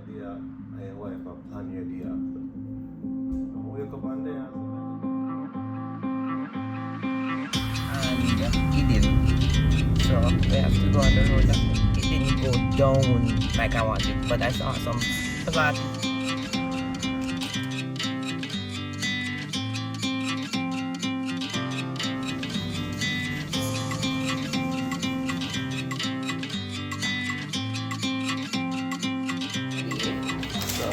day and your wife plan your day after. And wake up one day and he didn't. So we have to go on the road. It didn't go down like I wanted, but I saw some lot. So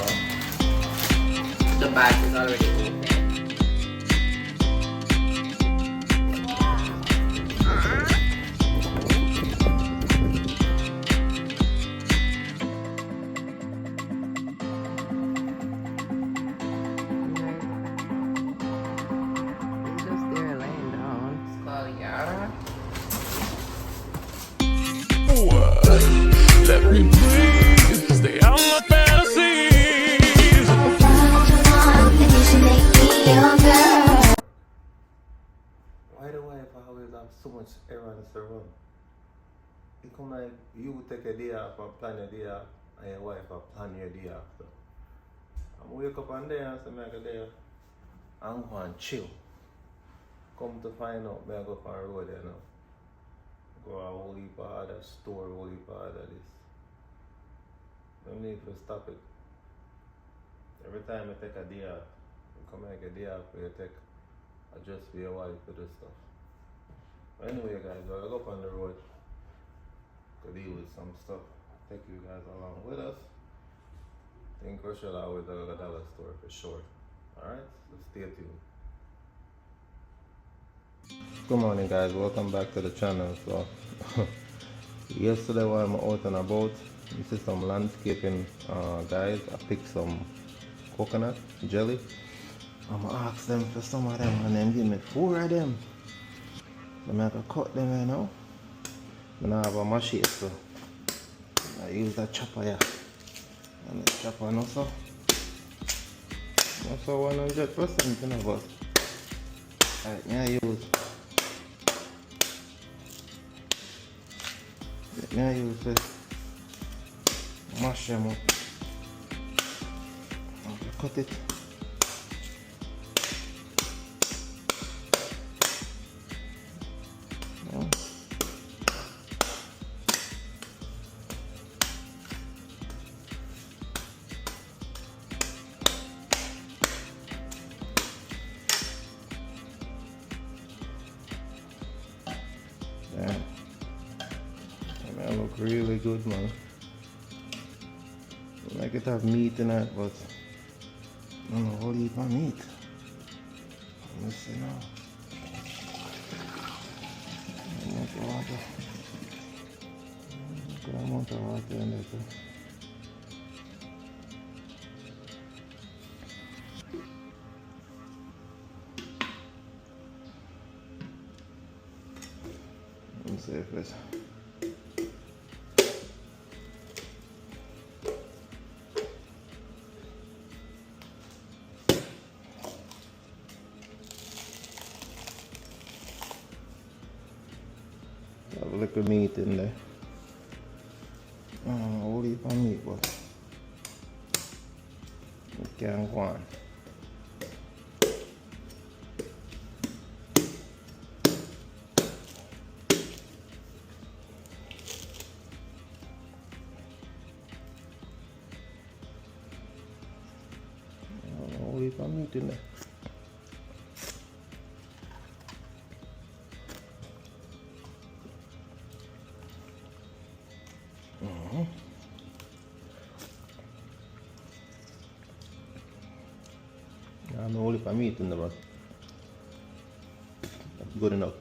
the bag is already open. Let me breathe, stay out my fantasies. why the wife always have so much errands to run? It come like you take a day off and plan a day off and your wife plan your day after. And wake up one day and say make a day and go and chill. Come to find out me I go on the road you know. Go a whole heap of other store, whole heap of other this. No need to stop it. Every time I take a day off, you come make a day off where you take adjust for your wife to do stuff. But anyway guys, I'll go up on the road to deal with some stuff. Take you guys along with us. I think we should always go to the dollar store for sure. Alright, so stay tuned. Good morning guys, welcome back to the channel. So yesterday while I'm out and about, this is some landscaping guys. I picked some coconut jelly. I'm gonna ask them for some of them and then give me 4 of them. I'm gonna cut them you know. I don't have a machete so I use that chopper here. And the chopper also 100% you know, but I use it, mash them up, cut it. Yeah. Yeah. That look really good, man. Like it have meat in it, but I don't know, whole heap of meat. Let me see now. Good amount of water in there too. Let me see if it's have a little meat in there. Whole heap of meat, but it can't go on. Whole heap of meat in there. I'm only for meat in the but that's good enough.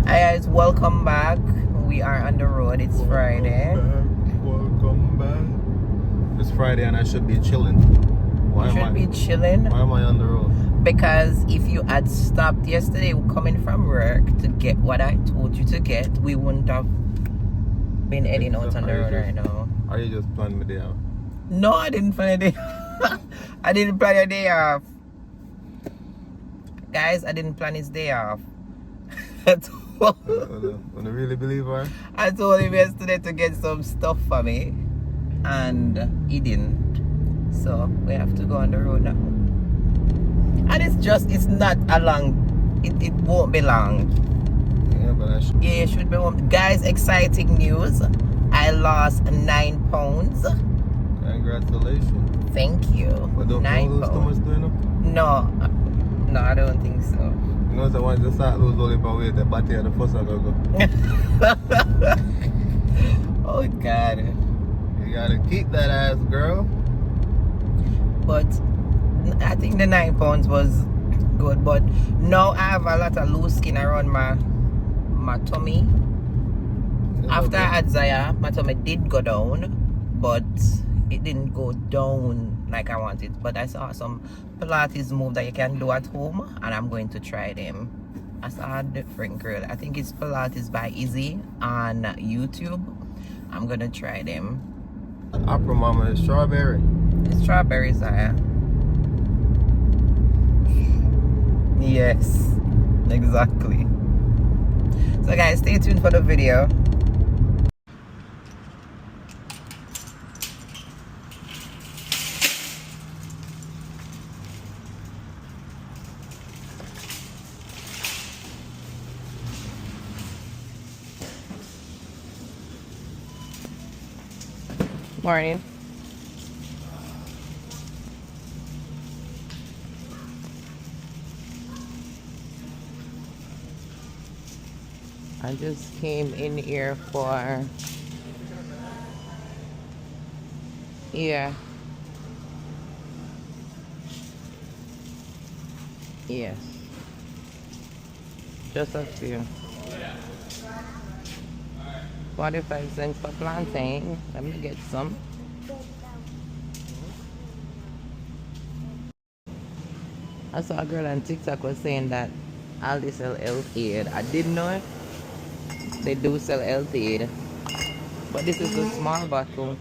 Hi guys, welcome back. We are on the road. It's Friday. Welcome back. It's Friday and I should be chilling. Why You should be chilling. Why am I on the road? Because if you had stopped yesterday coming from work to get what I told you to get, we wouldn't have been heading out on the road right now. Or you just planned my day off? No, I didn't plan a day. I didn't plan a day off. Guys, I didn't plan his day off. When I really believe her? I told him yesterday to get some stuff for me, and he didn't. So we have to go on the road now. And it's not a long, it won't be long. Yeah, but I should. Yeah, it should be home. Guys, exciting news. I lost 9 pounds. Congratulations. Thank you. But don't 9 lose too much pounds. doing it? No, I don't think so. You know, so once you start lose all the weight, the body and the first I go. Oh God. You gotta keep that ass, girl. But I think the 9 pounds was good. But now I have a lot of loose skin around my tummy. After I had Zaya, my tummy did go down, but it didn't go down like I wanted. But I saw some Pilates move that you can do at home, and I'm going to try them. I saw a different girl. I think it's Pilates by Izzy on YouTube. I'm gonna try them. Opera Mama is strawberry. It's strawberry, Zaya. Yes, exactly. So guys, stay tuned for the video. Morning. I just came in here for yes, just a few. 45 cents for plantain. Let me get some. I saw a girl on TikTok was saying that Aldi sell health aid. I didn't know it. They do sell health aid, but this is a small bottle.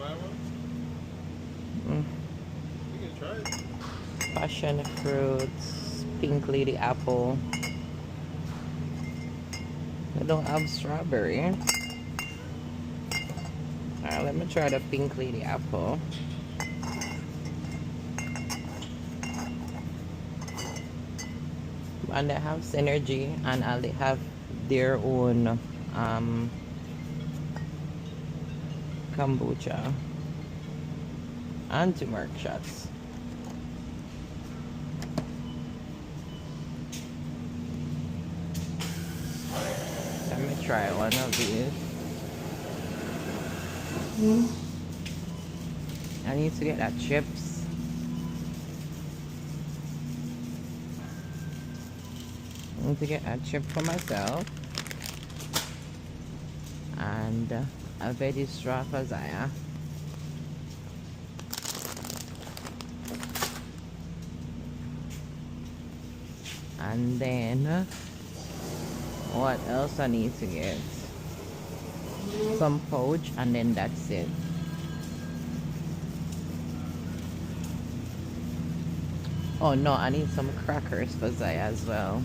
Passion fruits, pink lady apple. They don't have strawberry. Alright, let me try the pink lady apple. And they have Synergy, and they have their own kombucha and turmeric shots. Let me try one of these. I need to get that chips. I need to get a chip for myself. And a veggie straw for Zaya. And then what else I need to get? Some pouch, and then that's it. Oh no, I need some crackers for Zaya as well.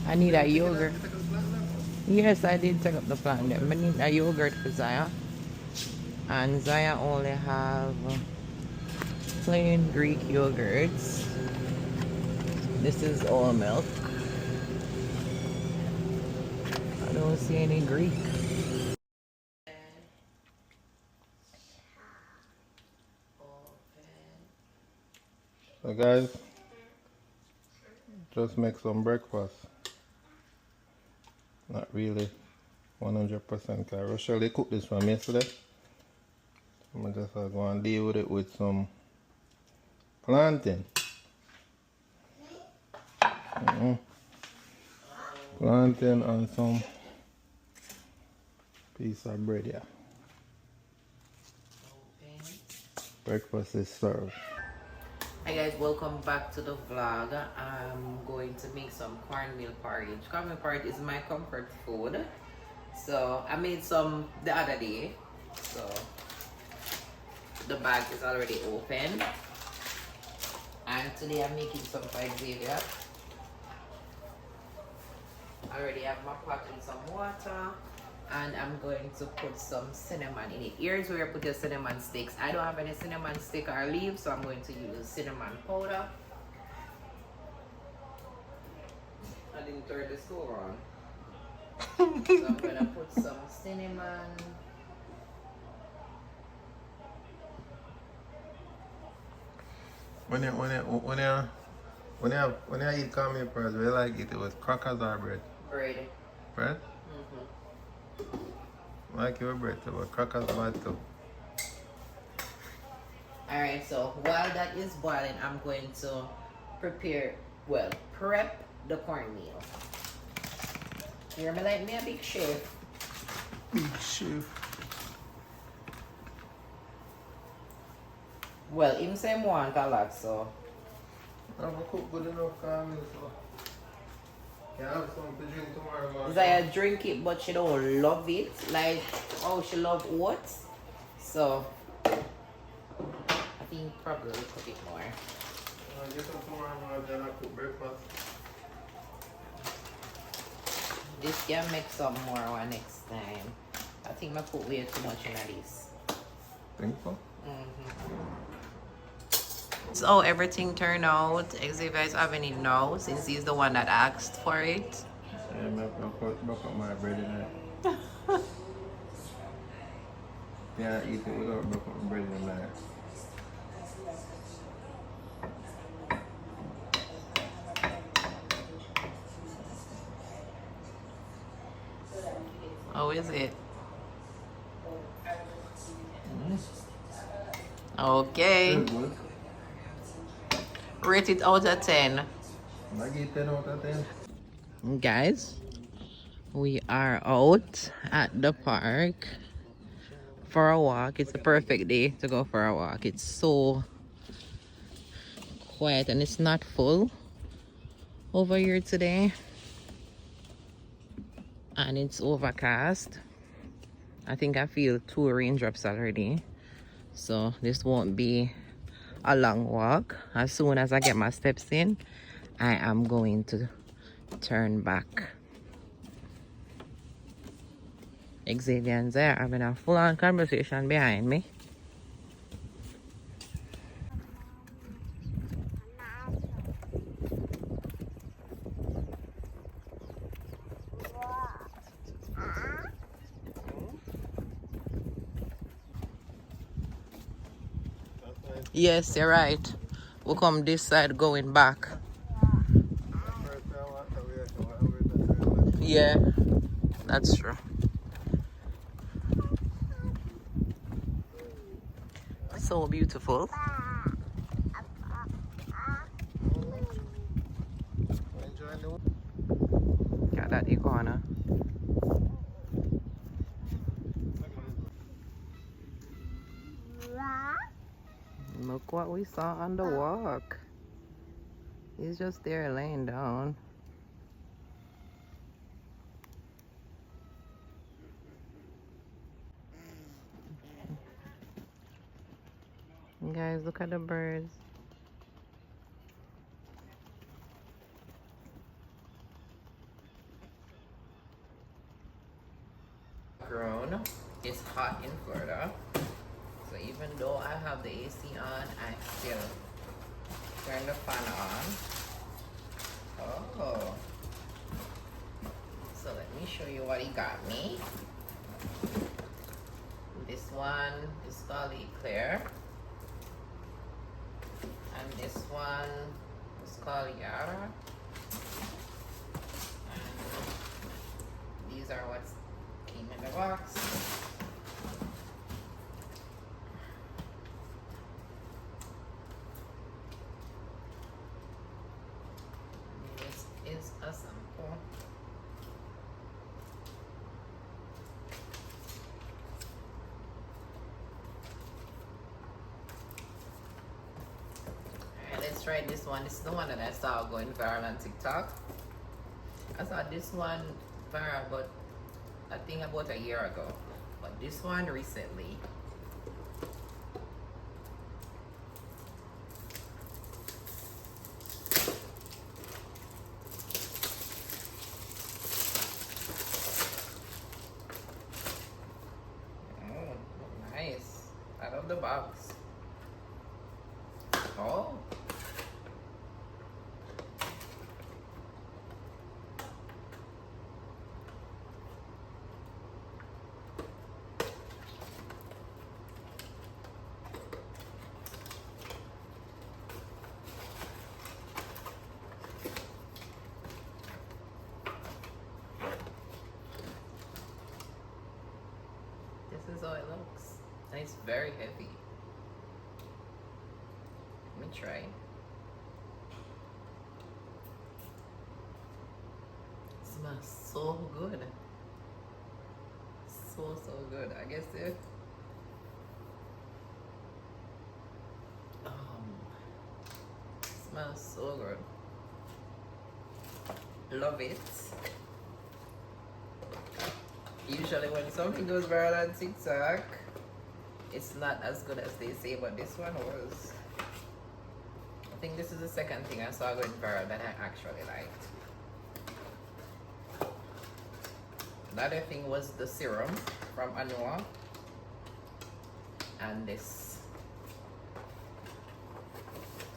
I need a yogurt. Yes, I did take up the plan. I need a yogurt for Zaya. And Zaya only have plain Greek yogurts. This is all milk. I don't see any Greek. So guys, just make some breakfast. Not really 100% because Rochelle, they cooked this for me yesterday. I'm just go and deal with it with some plantain. Plantain and some piece of bread, yeah. Breakfast is served. Hi guys, welcome back to the vlog. I'm going to make some cornmeal porridge. Cornmeal porridge is my comfort food. So I made some the other day. So the bag is already open. And today I'm making some for Xavier. I already have my pot in some water. And I'm going to put some cinnamon in it. Here's where I put the cinnamon sticks. I don't have any cinnamon stick or leaves, so I'm going to use cinnamon powder. I didn't turn the stove on. So I'm gonna put some cinnamon. When you eat cornmeal porridge, you like it with crackers or bread? Bread. Bread? Like your bread too, but crackers bad too. Alright, so while that is boiling, I'm going to prep the cornmeal. Hear me like me a big chef. Big chef. Well, him say him want a lot, so. I'm gonna cook good enough cornmeal, so. Can I have some to drink tomorrow morning? Zaya drink it, but she don't love it. Like, oh, she love oats. So, I think probably we'll cook it more. I'll get some tomorrow morning, then I'll cook breakfast. This can make some more one next time. I think I put way too much in this. Think so? So everything turned out. Xavier is having it now since he's the one that asked for it. Yeah, I'm gonna put my bread in there. Yeah, eat it without broken bread in there. How is it? Okay. Good. Rate it out of 10. I give 10 out of 10. Guys, we are out at the park for a walk. It's the perfect day to go for a walk. It's so quiet and it's not full over here today. And it's overcast. I think I feel 2 raindrops already. So this won't be a long walk. As soon as I get my steps in, I am going to turn back. Xavier and Zaya are having a full-on conversation behind me. Yes, you're right. We'll come this side going back. Yeah, that's true. So beautiful. Got that iguana. Look what we saw on the walk. He's just there laying down. Guys, look at the birds. Grown. It's hot in Florida. So even though I have the AC on, I still turn the fan on. Oh. So let me show you what he got me. This one is called Eclair. And this one is called Yara. And these are what came in the box. This is a sample. Let's try this one. This is the one that I saw going viral on TikTok. I saw this one viral, but I think about a year ago. But this one recently. Nice. Out of the box. Oh. This is how it looks. And it's very heavy. Let me try. It smells so good. So good. I guess it. Smells so good. Love it. Usually when something goes viral on TikTok, it's not as good as they say, but this one was. I think this is the second thing I saw going viral that I actually liked. Another thing was the serum from Anua. And this.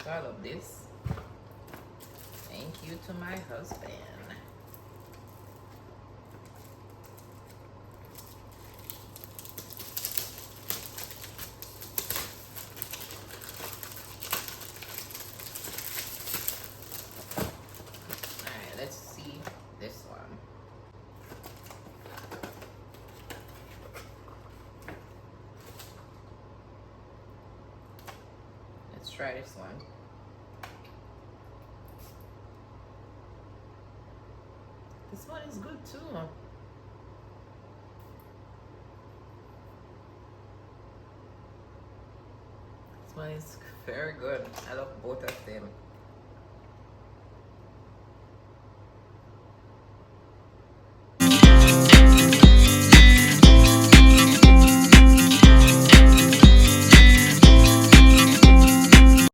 So I love this. Thank you to my husband. Let's see this one. Let's try this one. This one is good too. This one is very good. I love both of them.